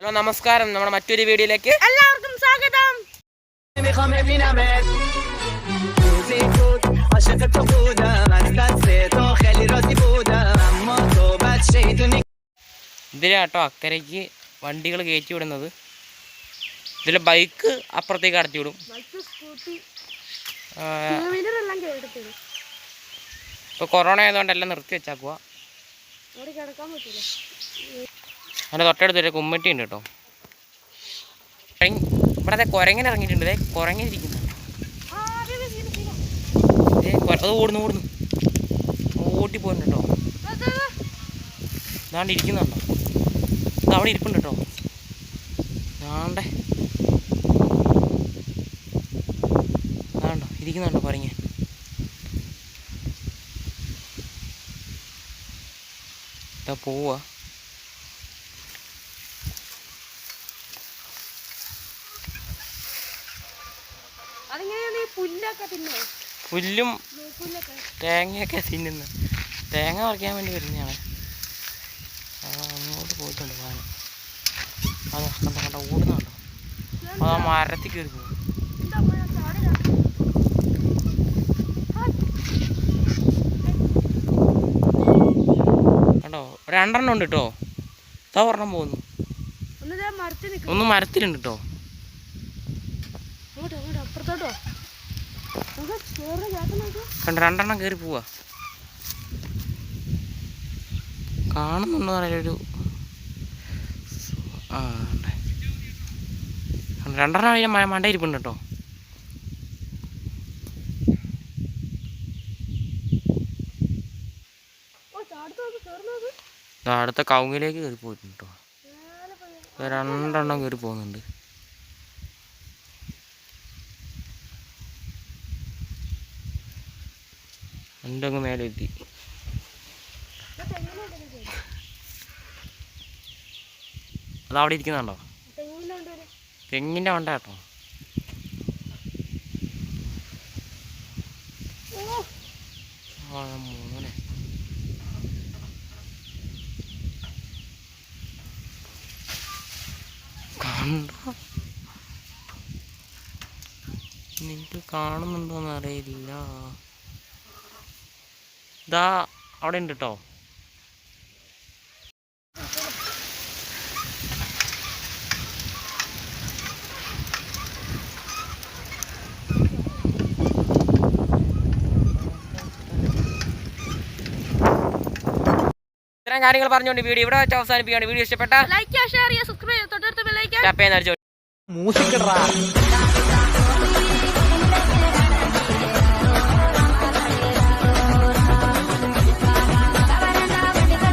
Hello നമസ്കാരം, നമ്മുടെ മറ്റൊരു വീഡിയോയിലേക്ക് എല്ലാവർക്കും സ്വാഗതം. ഇതിലാട്ടോ അക്കരയ്ക്ക് വണ്ടികൾ കയറ്റി വിടുന്നത്. ഇതിൽ ബൈക്ക് അപ്പുറത്തേക്ക് അടച്ചു വിടും. ഇപ്പോൾ കൊറോണ ആയതുകൊണ്ട് എല്ലാം നിർത്തി വെച്ചാക്കുക. അതിൻ്റെ തൊട്ടടുത്തൊരു കുമ്മട്ടി ഉണ്ട് കേട്ടോ. ഇവിടെ കുരങ്ങനെ ഇറങ്ങിയിട്ടുണ്ട്. കുരങ്ങിരിക്കുന്നു. അത് ഓടുന്നു ഓട്ടിപ്പോകുന്നു കേട്ടോ. ഇതാണ്ട് ഇരിക്കുന്നുണ്ടോ? ഇത് അവിടെ ഇരിപ്പുണ്ട് കേട്ടോ. ആണ്ടേ ആണ്ടോ ഇരിക്കുന്നുണ്ടോ പറഞ്ഞ്. ഇതാ പോവാ. പുല്ലും തേങ്ങയൊക്കെ തിന്നുന്നു. തേങ്ങ പറിക്കാൻ വേണ്ടി വരുന്നതാണ്. അങ്ങോട്ട് പോയിട്ടുണ്ട് സാധനം. അത് കണ്ട ഓടുന്നുണ്ടോ? അത് ആ മരത്തിൽ കയറി പോകും. കേട്ടോ, രണ്ടെണ്ണം ഉണ്ട് കേട്ടോ. ഇതാ ഒരെണ്ണം പോകുന്നു. ഒന്ന് മരത്തിലുണ്ട് കേട്ടോ. കണ്ട രണ്ടെണ്ണം കയറി പോവാ. കാണുന്നുണ്ടോ അറിയൊരു രണ്ടെണ്ണം അതിന് മണ്ട ഇരിപ്പുണ്ട് കേട്ടോ. അടുത്ത കവുങ്ങിലേക്ക് കയറി പോയിട്ടുണ്ട് കേട്ടോ. രണ്ടെണ്ണം കയറി പോകുന്നുണ്ട്. എൻ്റെ അങ്ങ് മേലെ എത്തി. അതവിടെ ഇരിക്കുന്നുണ്ടോ? തെങ്ങിൻ്റെ വണ്ട കേട്ടോ. മോനെ കണ്ടോ? നിനക്ക് കാണുന്നുണ്ടോന്ന് അറിയില്ല. ഇതാ അവിടെ ഉണ്ട് കേട്ടോ. ഇത്തരം കാര്യങ്ങൾ പറഞ്ഞുകൊണ്ട് വീഡിയോ ഇവിടെ വെച്ച് അവസാനിപ്പിക്കുകയാണ്. വീഡിയോ ഇഷ്ടപ്പെട്ട ലൈക്ക് ചെയ്യുക, ഷെയർ ചെയ്യുക, സബ്സ്ക്രൈബ് ചെയ്യുക, തൊട്ടടുത്ത ബെൽ ഐക്കൺ ടാപ്പ് ചെയ്യുന്ന